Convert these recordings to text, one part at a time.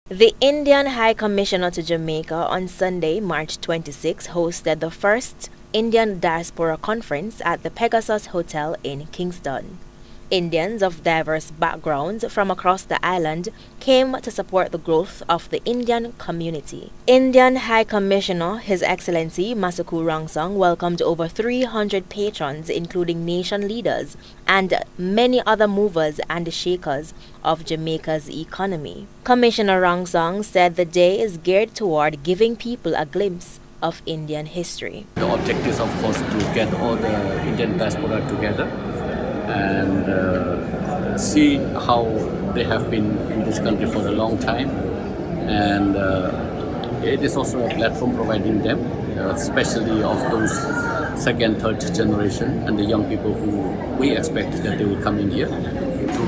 The Indian High Commissioner to Jamaica on Sunday, March 26, hosted the first Indian Diaspora Conference at the Pegasus Hotel in Kingston. Indians of diverse backgrounds from across the island came to support the growth of the Indian community. Indian High Commissioner His Excellency Masuku Rangsong welcomed over 300 patrons, including nation leaders and many other movers and shakers of Jamaica's economy. Commissioner Rangsong said the day is geared toward giving people a glimpse of Indian history. The objective is, of course, to get all the Indian diaspora together and see how they have been in this country for a long time, and it is also a platform providing them, especially of those second, third generation and the young people who we expect that they will come in here, to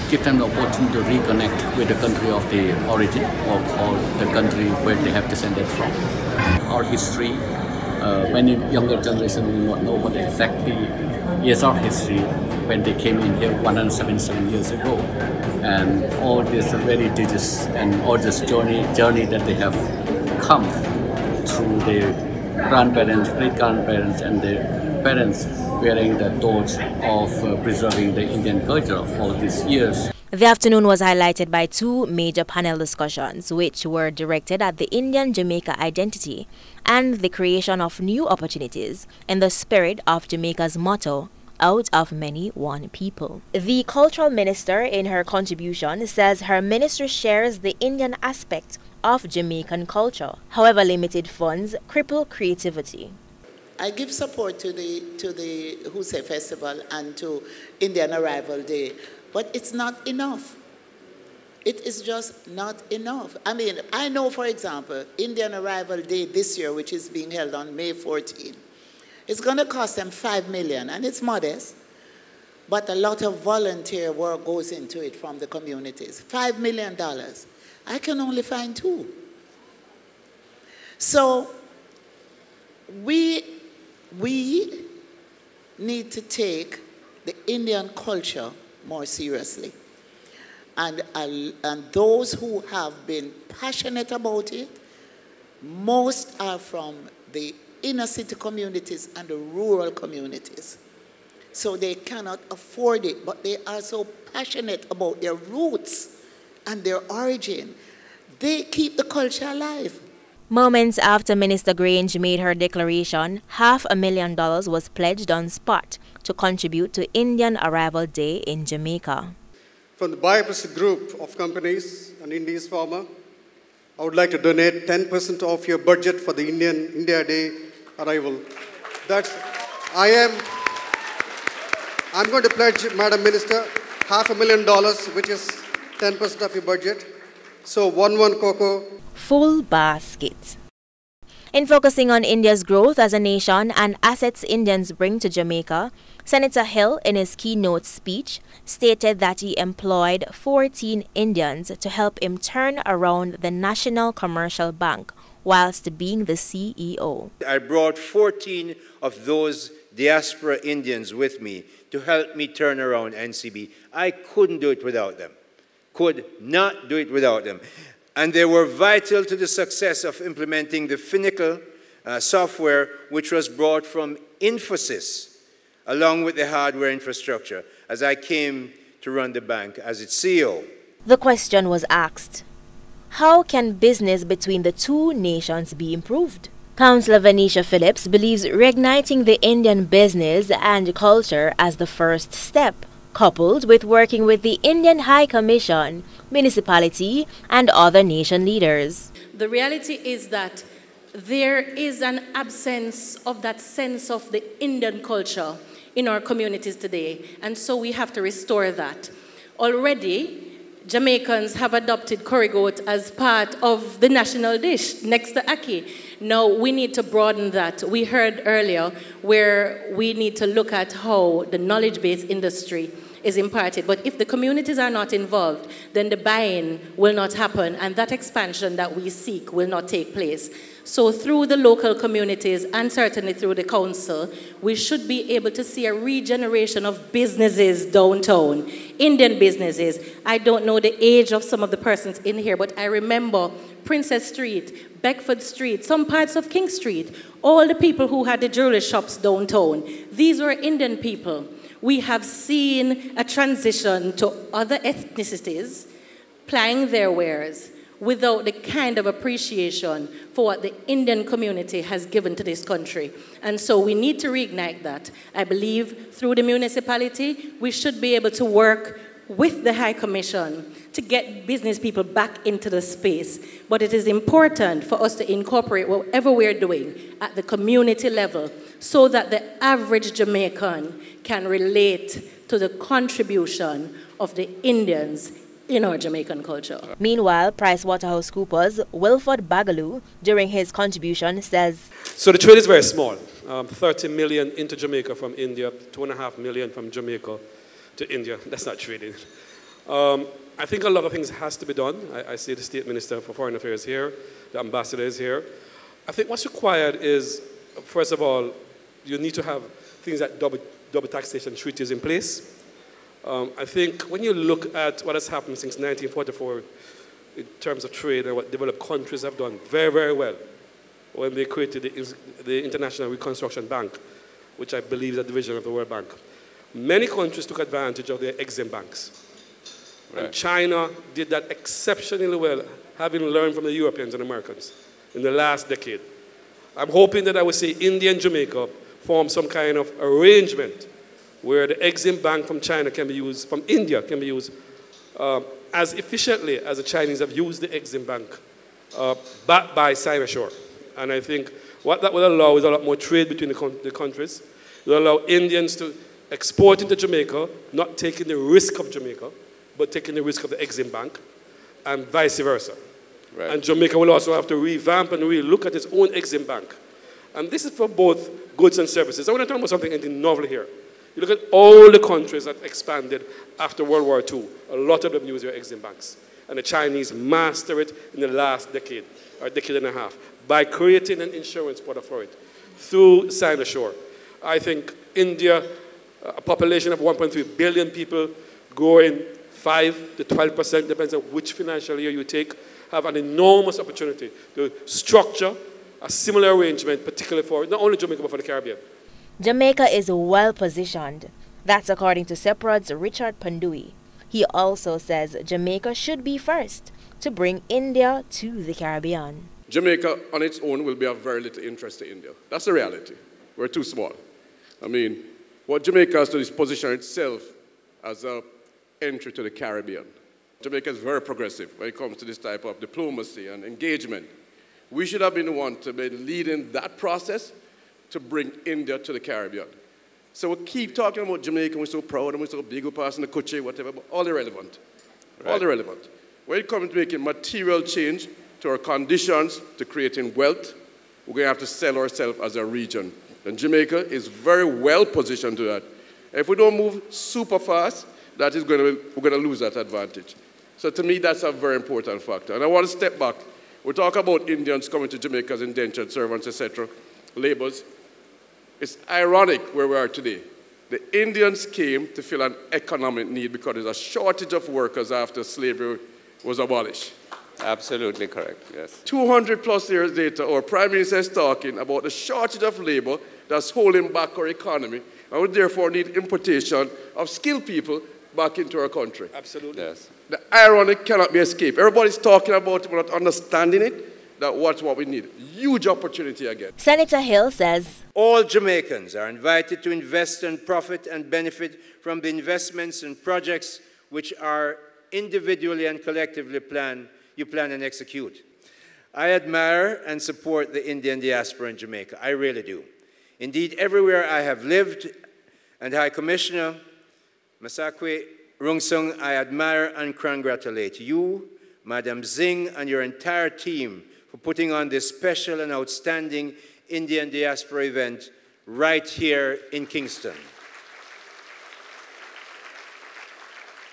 give them the opportunity to reconnect with the country of the origin or the country where they have descended from. Our history, many younger generation will not know what exactly is our history when they came in here 177 years ago, and all this very digits and all this journey that they have come through their grandparents, great-grandparents and their parents wearing the torch of preserving the Indian culture of all these years. The afternoon was highlighted by two major panel discussions, which were directed at the Indian Jamaica identity and the creation of new opportunities in the spirit of Jamaica's motto, out of many, one people. The cultural minister, in her contribution, says her ministry shares the Indian aspect of Jamaican culture. However, limited funds cripple creativity. I give support to the Husay Festival and to Indian Arrival Day, but it's not enough. It is just not enough. I mean, I know, for example, Indian Arrival Day this year, which is being held on May 14, it's going to cost them $5 million, and it's modest, but a lot of volunteer work goes into it from the communities. $5 million. I can only find two. So we need to take the Indian culture more seriously. And those who have been passionate about it, most are from the inner city communities and the rural communities. So they cannot afford it, but they are so passionate about their roots and their origin. They keep the culture alive. Moments after Minister Grange made her declaration, $500,000 was pledged on spot to contribute to Indian Arrival Day in Jamaica. From the Diaspora group of companies and Indies farmer, I would like to donate 10% of your budget for the India Day arrival. I'm going to pledge, Madam Minister, $500,000, which is 10% of your budget. So one cocoa. Full basket. In focusing on India's growth as a nation and assets Indians bring to Jamaica, Senator Hill, in his keynote speech, stated that he employed 14 Indians to help him turn around the National Commercial Bank whilst being the CEO. I brought 14 of those diaspora Indians with me to help me turn around NCB. I couldn't do it without them. Could not do it without them. And they were vital to the success of implementing the Finacle software, which was brought from Infosys, along with the hardware infrastructure, as I came to run the bank as its CEO. The question was asked, how can business between the two nations be improved? Councillor Venetia Phillips believes reigniting the Indian business and culture as the first step, coupled with working with the Indian High Commission, municipality, and other nation leaders. The reality is that there is an absence of that sense of the Indian culture in our communities today, and so we have to restore that. Already, Jamaicans have adopted curry goat as part of the national dish next to ackee. Now we need to broaden that. We heard earlier where we need to look at how the knowledge-based industry is imparted. But if the communities are not involved, then the buy-in will not happen, and that expansion that we seek will not take place. So through the local communities and certainly through the council, we should be able to see a regeneration of businesses downtown, Indian businesses. I don't know the age of some of the persons in here, but I remember Princess Street, Beckford Street, some parts of King Street, all the people who had the jewelry shops downtown. These were Indian people. We have seen a transition to other ethnicities plying their wares without the kind of appreciation for what the Indian community has given to this country. And so we need to reignite that. I believe through the municipality, we should be able to work with the High Commission to get business people back into the space. But it is important for us to incorporate whatever we're doing at the community level so that the average Jamaican can relate to the contribution of the Indians in our Jamaican culture. Meanwhile, PricewaterhouseCoopers' Wilford Bagaloo, during his contribution, says, so the trade is very small. 30 million into Jamaica from India, 2.5 million from Jamaica to India. That's not trading. I think a lot of things has to be done. I see the State Minister for Foreign Affairs here, the Ambassador is here. I think what's required is, first of all, you need to have things like double taxation treaties in place. I think when you look at what has happened since 1944 in terms of trade and what developed countries have done very, very well when they created the International Reconstruction Bank, which I believe is a division of the World Bank. Many countries took advantage of their Exim banks. Right. And China did that exceptionally well, having learned from the Europeans and Americans in the last decade. I'm hoping that I will see India and Jamaica form some kind of arrangement where the Exim Bank from China can be used, from India can be used as efficiently as the Chinese have used the Exim Bank, backed by Sinashore. And I think what that will allow is a lot more trade between the countries. It will allow Indians to export into Jamaica, not taking the risk of Jamaica, but taking the risk of the Exim Bank, and vice versa. Right. And Jamaica will also have to revamp and re-look at its own Exim Bank. And this is for both goods and services. I want to talk about something novel here. You look at all the countries that expanded after World War II. A lot of them use their Exim banks. And the Chinese master it in the last decade, or decade and a half, by creating an insurance product for it through Sinashore. I think India, a population of 1.3 billion people, growing 5 to 12%, depends on which financial year you take, have an enormous opportunity to structure a similar arrangement, particularly for not only Jamaica, but for the Caribbean. Jamaica is well positioned. That's according to CEPRAD's Richard Pandui. He also says Jamaica should be first to bring India to the Caribbean. Jamaica on its own will be of very little interest to India. That's the reality. We're too small. I mean, what Jamaica has to do is position itself as an entry to the Caribbean. Jamaica is very progressive when it comes to this type of diplomacy and engagement. We should have been the one to be leading that process to bring India to the Caribbean. So we keep talking about Jamaica, and we're so proud, and we're so big, we're passing the Kuche, whatever, but all irrelevant. Right. All irrelevant. When it comes to making material change to our conditions, to creating wealth, we're going to have to sell ourselves as a region. And Jamaica is very well positioned to that. If we don't move super fast, we're going to lose that advantage. So to me, that's a very important factor. And I want to step back. We talk about Indians coming to Jamaica as indentured servants, etc., laborers. It's ironic where we are today. The Indians came to fill an economic need because there's a shortage of workers after slavery was abolished. Absolutely correct, yes. 200 plus years later, our Prime Minister is talking about the shortage of labor that's holding back our economy, and we therefore need importation of skilled people back into our country. Absolutely. Yes. The irony cannot be escaped. Everybody's talking about it, we're not understanding it. That's what we need. Huge opportunity again. Senator Hill says, all Jamaicans are invited to invest and profit and benefit from the investments and projects which are individually and collectively you plan and execute. I admire and support the Indian diaspora in Jamaica. I really do. Indeed, everywhere I have lived, and High Commissioner Masakwe Rungsung, I admire and congratulate you, Madam Zing, and your entire team for putting on this special and outstanding Indian diaspora event right here in Kingston.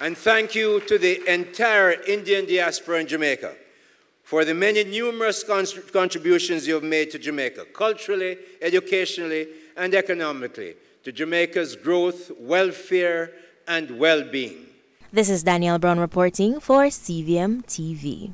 And thank you to the entire Indian diaspora in Jamaica for the many numerous contributions you have made to Jamaica, culturally, educationally, and economically, to Jamaica's growth, welfare, and well-being. This is Danielle Brown reporting for CVM TV.